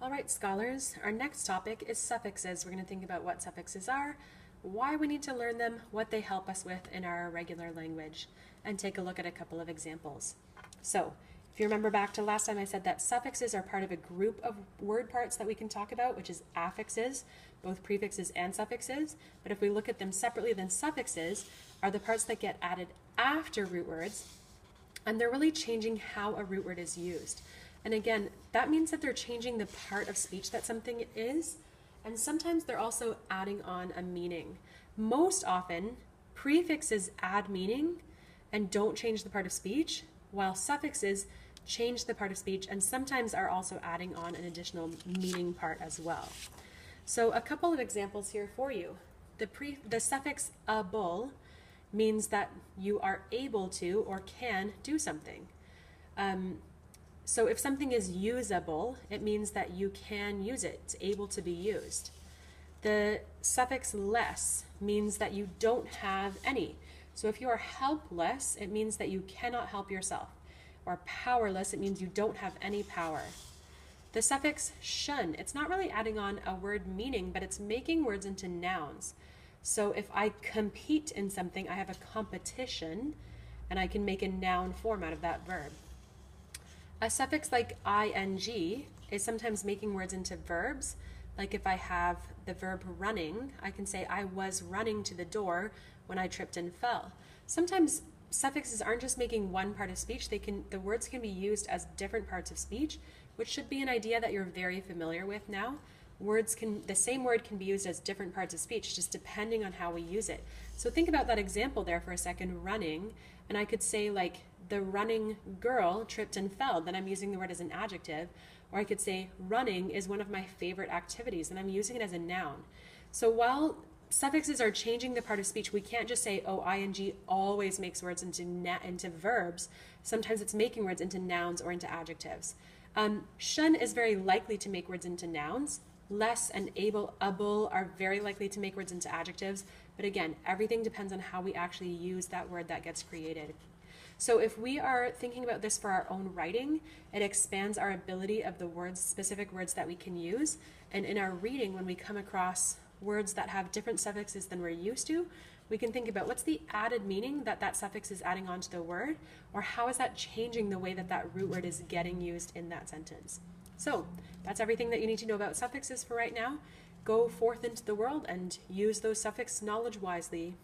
All right, scholars, our next topic is suffixes. We're going to think about what suffixes are, why we need to learn them, what they help us with in our regular language, and take a look at a couple of examples. So, if you remember back to last time, I said that suffixes are part of a group of word parts that we can talk about, which is affixes, both prefixes and suffixes. But if we look at them separately, then suffixes are the parts that get added after root words, and they're really changing how a root word is used. And again, that means that they're changing the part of speech that something is, and sometimes they're also adding on a meaning. Most often, prefixes add meaning and don't change the part of speech, while suffixes change the part of speech and sometimes are also adding on an additional meaning part as well. So a couple of examples here for you. The suffix able means that you are able to or can do something. So if something is usable, it means that you can use it. It's able to be used. The suffix less means that you don't have any. So if you are helpless, it means that you cannot help yourself. Or powerless, it means you don't have any power. The suffix shun, it's not really adding on a word meaning, but it's making words into nouns. So if I compete in something, I have a competition, and I can make a noun form out of that verb. A suffix like ing is sometimes making words into verbs. Like if I have the verb running, I can say I was running to the door when I tripped and fell. Sometimes suffixes aren't just making one part of speech, the words can be used as different parts of speech, which should be an idea that you're very familiar with now. The same word can be used as different parts of speech, just depending on how we use it. So think about that example there for a second, running, and I could say like, the running girl tripped and fell, then I'm using the word as an adjective. Or I could say running is one of my favorite activities, and I'm using it as a noun. So while suffixes are changing the part of speech, we can't just say, oh, ing always makes words into verbs. Sometimes it's making words into nouns or into adjectives. Shun is very likely to make words into nouns. Less and able are very likely to make words into adjectives. But again, everything depends on how we actually use that word that gets created. So if we are thinking about this for our own writing, it expands our ability of the words, specific words that we can use. And in our reading, when we come across words that have different suffixes than we're used to, we can think about what's the added meaning that that suffix is adding onto the word, or how is that changing the way that that root word is getting used in that sentence. So that's everything that you need to know about suffixes for right now. Go forth into the world and use those suffix knowledge wisely.